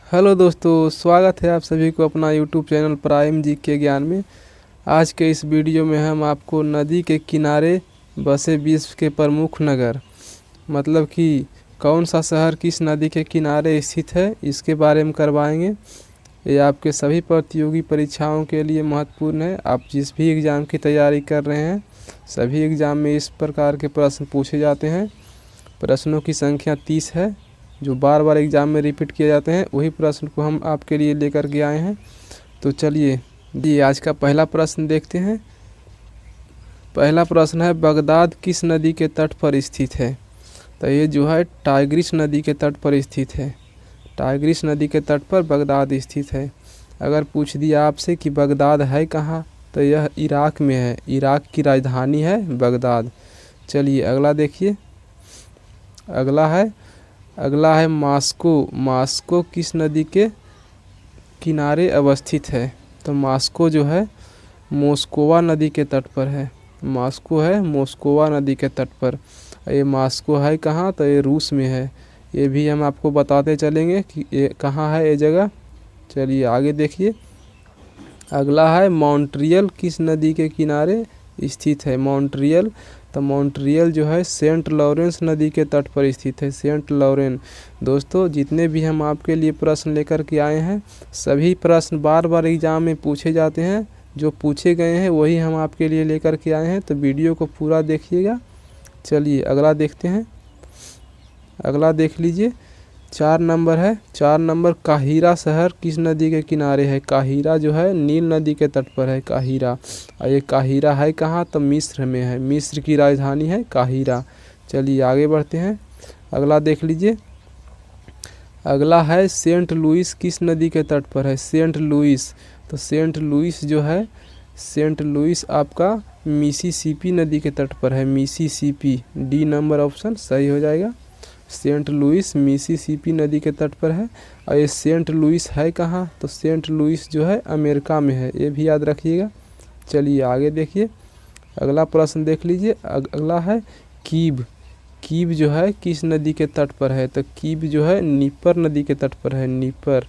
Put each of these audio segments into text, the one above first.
Hello दोस्तों, स्वागत है आप सभी को अपना यूट्यूब चैनल प्राइम जी के ज्ञान में। आज के इस वीडियो में हम आपको नदी के किनारे बसे विश्व के प्रमुख नगर, मतलब कि कौन सा शहर किस नदी के किनारे स्थित है, इसके बारे में करवाएंगे। ये आपके सभी प्रतियोगी परीक्षाओं के लिए महत्वपूर्ण है। आप जिस भी एग्ज़ाम की तैयारी कर रहे हैं, सभी एग्ज़ाम में इस प्रकार के प्रश्न पूछे जाते हैं। प्रश्नों की संख्या 30 है, जो बार बार एग्ज़ाम में रिपीट किए जाते हैं। वही प्रश्न को हम आपके लिए लेकर के आए हैं। तो चलिए जी, आज का पहला प्रश्न देखते हैं। पहला प्रश्न है, बगदाद किस नदी के तट पर स्थित है? तो ये जो है टाइग्रिस नदी के तट पर स्थित है। टाइग्रिस नदी के तट पर बगदाद स्थित है। अगर पूछ दिया आपसे कि बगदाद है कहाँ, तो यह इराक में है। इराक की राजधानी है बगदाद। चलिए अगला देखिए। अगला है मॉस्को। मॉस्को किस नदी के किनारे अवस्थित है? तो मॉस्को जो है मोस्कोवा नदी के तट पर है। मॉस्को है मोस्कोवा नदी के तट पर। ये मॉस्को है कहाँ? तो ये रूस में है। ये भी हम आपको बताते चलेंगे कि ये कहाँ है ये जगह। चलिए आगे देखिए। अगला है मॉन्ट्रियल किस नदी के किनारे स्थित है? मॉन्ट्रियल, तो मॉन्ट्रियल जो है सेंट लॉरेंस नदी के तट पर स्थित है। Saint Lawrence. दोस्तों, जितने भी हम आपके लिए प्रश्न लेकर के आए हैं, सभी प्रश्न बार बार एग्जाम में पूछे जाते हैं। जो पूछे गए हैं वही हम आपके लिए लेकर के आए हैं, तो वीडियो को पूरा देखिएगा। चलिए अगला देखते हैं। अगला देख लीजिए। 4 नंबर है। 4 नंबर, काहिरा शहर किस नदी के किनारे है? काहिरा जो है नील नदी के तट पर है। काहिरा, और ये काहिरा है कहाँ? तो मिस्र में है। मिस्र की राजधानी है काहिरा। चलिए आगे बढ़ते हैं। अगला देख लीजिए। अगला है सेंट लुइस किस नदी के तट पर है? सेंट लुइस, तो सेंट लुइस जो है, सेंट लुइस आपका मिसिसिपी नदी के तट पर है। मिसिसिपी, डी नंबर ऑप्शन सही हो जाएगा। सेंट लुइस मिसिसिपी नदी के तट पर है। और ये सेंट लुइस है कहाँ? तो सेंट लुइस जो है अमेरिका में है। ये भी याद रखिएगा। चलिए आगे देखिए। अगला प्रश्न देख लीजिए। अगला है कीव। कीव जो है किस नदी के तट पर है? तो कीव जो है नीपर नदी के तट पर है। नीपर,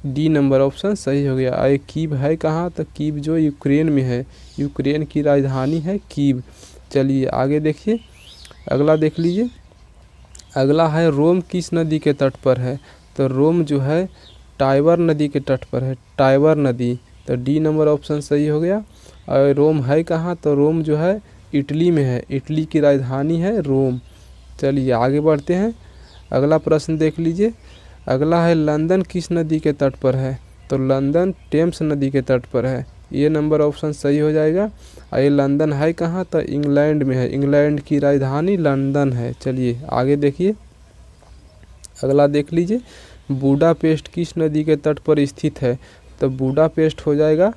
डी नंबर ऑप्शन सही हो गया। ये कीव है कहाँ? तो कीव जो यूक्रेन में है। यूक्रेन की राजधानी है कीव। चलिए आगे देखिए। अगला देख लीजिए। अगला है रोम किस नदी के तट पर है? तो रोम जो है टाइबर नदी के तट पर है। टाइबर नदी, तो डी नंबर ऑप्शन सही हो गया। और रोम है कहाँ? तो रोम जो है इटली में है। इटली की राजधानी है रोम। चलिए आगे बढ़ते हैं। अगला प्रश्न देख लीजिए। अगला है लंदन किस नदी के तट पर है? तो लंदन टेम्स नदी के तट पर है। ये नंबर ऑप्शन सही हो जाएगा। और ये लंदन है कहाँ? तो इंग्लैंड में है। इंग्लैंड की राजधानी लंदन है। चलिए आगे देखिए। अगला देख लीजिए। बुडापेस्ट किस नदी के तट पर स्थित है? तो बुडापेस्ट हो जाएगा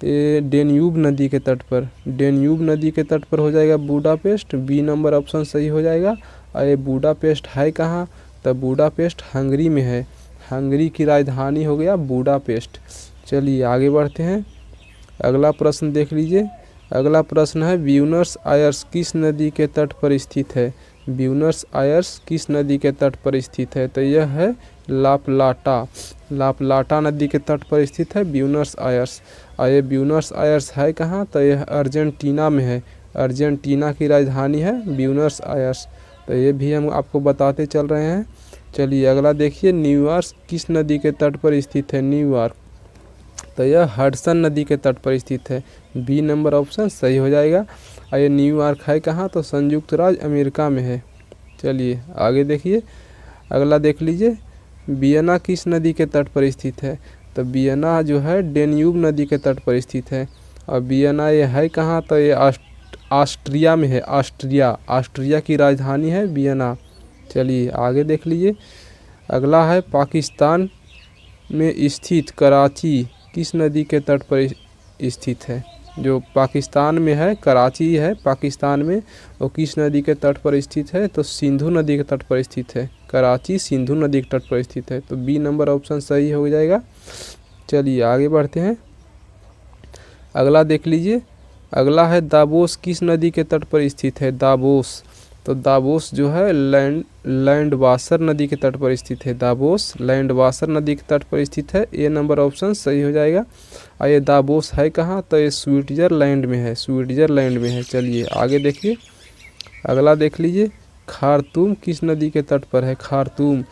ये डेन्यूब नदी के तट पर। डेन्यूब नदी के तट पर हो जाएगा बुडापेस्ट। बी नंबर ऑप्शन सही हो जाएगा। और ये बुडापेस्ट है कहाँ? तो बुडापेस्ट हंगरी में है। हंगरी की राजधानी हो गया बुडापेस्ट। चलिए आगे बढ़ते हैं। अगला प्रश्न देख लीजिए। अगला प्रश्न है ब्यूनस आयर्स किस नदी के तट पर स्थित है? ब्यूनस आयर्स किस नदी के तट पर स्थित है? तो यह है लाप्लाटा। लाप्लाटा नदी के तट पर स्थित है ब्यूनस आयर्स। और ये ब्यूनस आयर्स है कहाँ? तो यह अर्जेंटीना में है। अर्जेंटीना की राजधानी है ब्यूनस आयर्स। तो ये भी हम आपको बताते चल रहे हैं। चलिए अगला देखिए। न्यूयॉर्क किस नदी के तट पर स्थित है? न्यूयॉर्क, तो यह हडसन नदी के तट पर स्थित है। बी नंबर ऑप्शन सही हो जाएगा। और ये न्यूयॉर्क है कहाँ? तो संयुक्त राज्य अमेरिका में है। चलिए आगे देखिए। अगला देख लीजिए। वियना किस नदी के तट पर स्थित है? तो वियना जो है डेन्यूब नदी के तट पर स्थित है। और वियना ये है कहाँ? तो ये ऑस्ट्रिया में है। ऑस्ट्रिया की राजधानी है वियना। चलिए आगे देख लीजिए। अगला है पाकिस्तान में स्थित कराची किस नदी के तट पर स्थित है? जो पाकिस्तान में है, कराची है पाकिस्तान में, वो किस नदी के तट पर स्थित है? तो सिंधु नदी के तट पर स्थित है। कराची सिंधु नदी के तट पर स्थित है। तो बी नंबर ऑप्शन सही हो जाएगा। चलिए आगे बढ़ते हैं। अगला देख लीजिए। अगला है दावोस किस नदी के तट पर स्थित है? दावोस, तो दावोस जो है लैंडवासर नदी के तट पर स्थित है। दावोस लैंडवासर नदी के तट पर स्थित है। ए नंबर ऑप्शन सही हो जाएगा। और ये दावोस है कहाँ, तो ये स्विट्जरलैंड में है, स्विट्जरलैंड में है। चलिए आगे देखिए, अगला देख लीजिए, खार्तूम किस नदी के तट पर है। खार्तूम,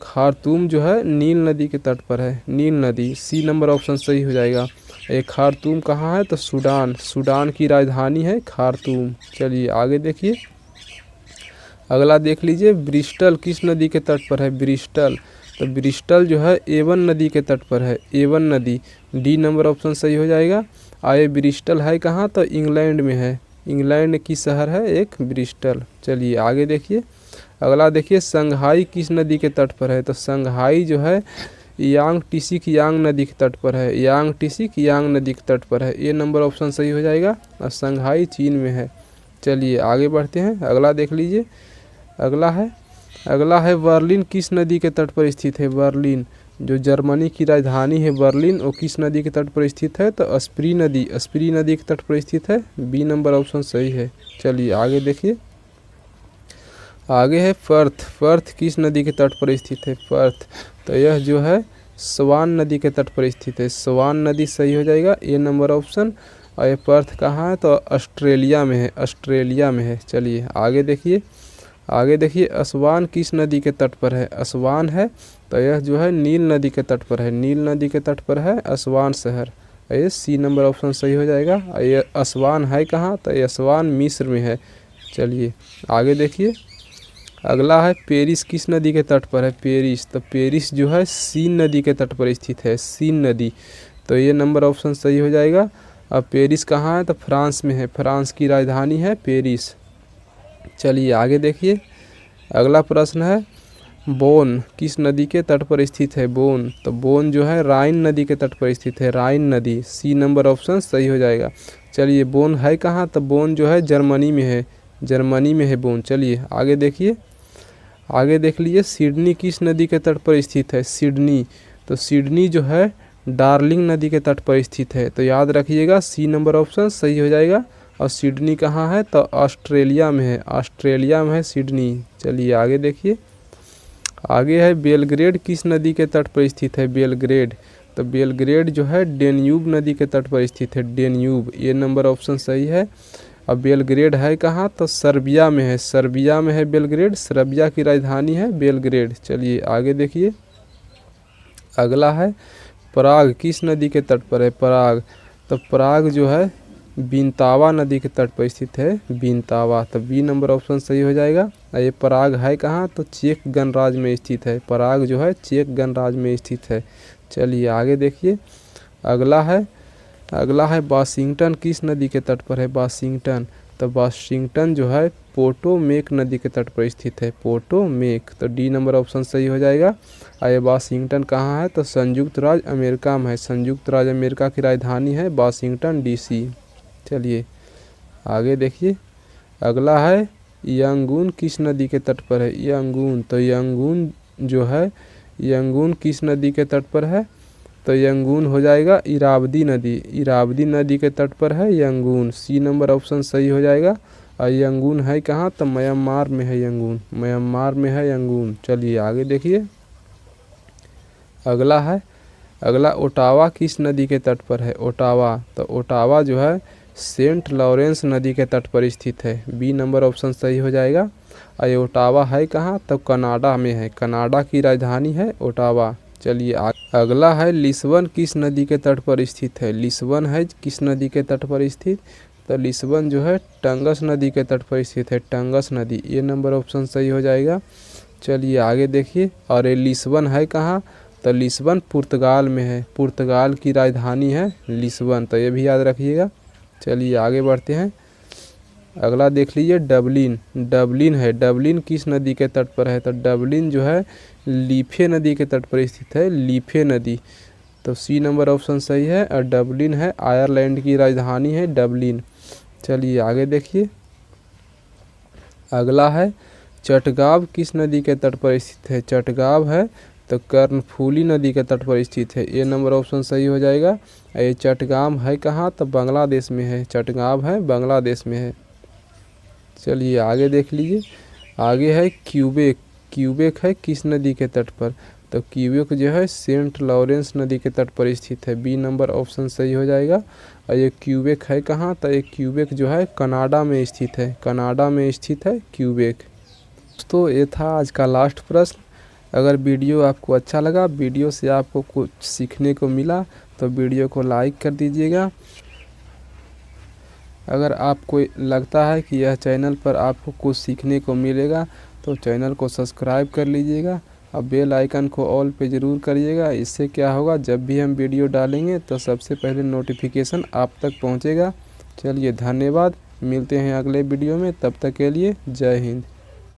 खार्तूम जो है नील नदी के तट पर है, नील नदी। सी नंबर ऑप्शन सही हो जाएगा। ये खार्तूम कहाँ है, तो सूडान, सूडान की राजधानी है खार्तूम। चलिए आगे देखिए, अगला देख लीजिए, ब्रिस्टल किस नदी के तट पर है। ब्रिस्टल, तो ब्रिस्टल जो है एवन नदी के तट पर है, एवन नदी। डी नंबर ऑप्शन सही हो जाएगा। आए ब्रिस्टल है कहाँ, तो इंग्लैंड में है, इंग्लैंड की शहर है एक ब्रिस्टल। चलिए आगे देखिए, अगला देखिए, संघाई किस नदी के तट पर है। तो संघाई जो है यांग टिसिक यांग नदी के तट पर है, यांग टिसिक यांग नदी के तट पर है। ये नंबर ऑप्शन सही हो जाएगा। और संघाई चीन में है। चलिए आगे बढ़ते हैं, अगला देख लीजिए, अगला है बर्लिन किस नदी के तट पर स्थित है। बर्लिन जो जर्मनी की राजधानी है बर्लिन, वो किस नदी के तट पर स्थित है, तो स्प्री नदी, स्प्री नदी के तट पर स्थित है। बी नंबर ऑप्शन सही है। चलिए आगे देखिए, आगे है पर्थ, पर्थ किस नदी के तट पर स्थित है। पर्थ, तो यह जो है स्वान नदी के तट पर स्थित है, स्वान नदी सही हो जाएगा। ए नंबर ऑप्शन। और ये पर्थ कहाँ है, तो ऑस्ट्रेलिया में है, ऑस्ट्रेलिया में है। चलिए आगे देखिए, आगे देखिए, असवान किस नदी के तट पर है। असवान है, तो यह जो है नील नदी के तट पर है, नील नदी के तट पर है असवान शहर। ये सी नंबर ऑप्शन सही हो जाएगा। ये असवान है कहाँ, तो ये असवान मिस्र में है। चलिए आगे देखिए, अगला है पेरिस किस नदी के तट पर है। पेरिस, तो पेरिस जो है सीन नदी के तट पर स्थित है, सीन नदी। तो ये नंबर ऑप्शन सही हो जाएगा। अब पेरिस कहाँ है, तो फ्रांस में है, फ्रांस की राजधानी है पेरिस। चलिए आगे देखिए, अगला प्रश्न है, बोन किस नदी के तट पर स्थित है। बोन, तो बोन जो है राइन नदी के तट पर स्थित है, राइन नदी। सी नंबर ऑप्शन सही हो जाएगा। चलिए बोन है कहाँ, तो बोन जो है जर्मनी में है, जर्मनी में है बोन। चलिए आगे देखिए, आगे देख लीजिए, सिडनी किस नदी के तट पर स्थित है। सिडनी, तो सिडनी जो है डार्लिंग नदी के तट पर स्थित है। तो याद रखिएगा, सी नंबर ऑप्शन सही हो जाएगा। और सिडनी कहाँ है, तो ऑस्ट्रेलिया में है, ऑस्ट्रेलिया में है सिडनी। चलिए आगे देखिए, आगे है बेलग्रेड किस नदी के तट पर स्थित है। बेलग्रेड, तो बेलग्रेड जो है डेन्यूब नदी के तट पर स्थित है, डेन्यूब। ये नंबर ऑप्शन सही है। अब बेलग्रेड है कहाँ, तो सर्बिया में है, सर्बिया में है बेलग्रेड, सर्बिया की राजधानी है बेलग्रेड। चलिए आगे देखिए, अगला है पराग किस नदी के तट पर है। पराग, तो पराग जो है बिनतावा नदी के तट पर स्थित है, बिनतावा। तो बी नंबर ऑप्शन सही हो जाएगा। ये पराग है कहाँ, तो चेक गणराज्य में स्थित है, पराग जो है चेक गणराज्य में स्थित है। चलिए आगे देखिए, अगला है वाशिंगटन किस नदी के तट पर है। वाशिंगटन, तो वाशिंगटन जो है पोटोमेक नदी के तट पर स्थित है, पोटोमेक। तो डी नंबर ऑप्शन सही हो जाएगा। ये वाशिंगटन कहाँ है, तो संयुक्त राज्य अमेरिका में है, संयुक्त राज्य अमेरिका की राजधानी है वाशिंगटन डीसी। चलिए आगे देखिए, अगला है यंगून किस नदी के तट पर है। यंगून, तो यंगून जो है, यंगून किस नदी के तट पर है, तो यंगून हो जाएगा इरावदी नदी, इरावदी नदी के तट पर है यंगून। सी नंबर ऑप्शन सही हो जाएगा। और यंगून है कहाँ, तो म्यांमार में है यंगून, म्यांमार में है यंगून। चलिए आगे देखिए, अगला ओटावा किस नदी के तट पर है। ओटावा, तो ओटावा जो है सेंट लॉरेंस नदी के तट पर स्थित है। बी नंबर ऑप्शन सही हो जाएगा। और ये ओटावा है कहाँ, तो कनाडा में है, कनाडा की राजधानी है ओटावा। चलिए अगला है लिस्बन किस नदी के तट पर स्थित है। लिस्बन है किस नदी के तट पर स्थित, तो लिस्बन जो है टंगस नदी के तट पर स्थित है, टंगस नदी। ये नंबर ऑप्शन सही हो जाएगा। चलिए आगे देखिए, और ये लिस्बन है कहाँ, तो लिस्बन पुर्तगाल में है, पुर्तगाल की राजधानी है लिस्बन। तो ये भी याद रखिएगा। चलिए आगे बढ़ते हैं, अगला देख लीजिए, डबलिन, डबलिन है, डबलिन किस नदी के तट पर है, तो डबलिन जो है लीफे नदी के तट पर स्थित है, लीफे नदी। तो सी नंबर ऑप्शन सही है। और डबलिन है आयरलैंड की राजधानी है डबलिन। चलिए आगे देखिए, अगला है चटगांव किस नदी के तट पर स्थित है। चटगांव है, तो कर्णफूली नदी के तट पर स्थित है। ये नंबर ऑप्शन सही हो जाएगा। ये चटगांव है कहाँ, तो बांग्लादेश में है, चटगांव है बांग्लादेश में है। चलिए आगे देख लीजिए। आगे है क्यूबेक। क्यूबेक है किस नदी के तट पर? तो क्यूबेक जो है सेंट लॉरेंस नदी के तट पर स्थित है। बी नंबर ऑप्शन सही हो जाएगा। और ये क्यूबेक है कहाँ? तो ये क्यूबेक जो है कनाडा में स्थित है। कनाडा में स्थित है क्यूबेक। दोस्तों ये था आज का लास्ट प्रश्न। अगर वीडियो आपको अच्छा लगा, वीडियो से आपको कुछ सीखने को मिला, तो वीडियो को लाइक कर दीजिएगा। अगर आपको लगता है कि यह चैनल पर आपको कुछ सीखने को मिलेगा, तो चैनल को सब्सक्राइब कर लीजिएगा। अब बेल आइकन को ऑल पे ज़रूर करिएगा। इससे क्या होगा, जब भी हम वीडियो डालेंगे तो सबसे पहले नोटिफिकेशन आप तक पहुंचेगा। चलिए धन्यवाद, मिलते हैं अगले वीडियो में, तब तक के लिए जय हिंद।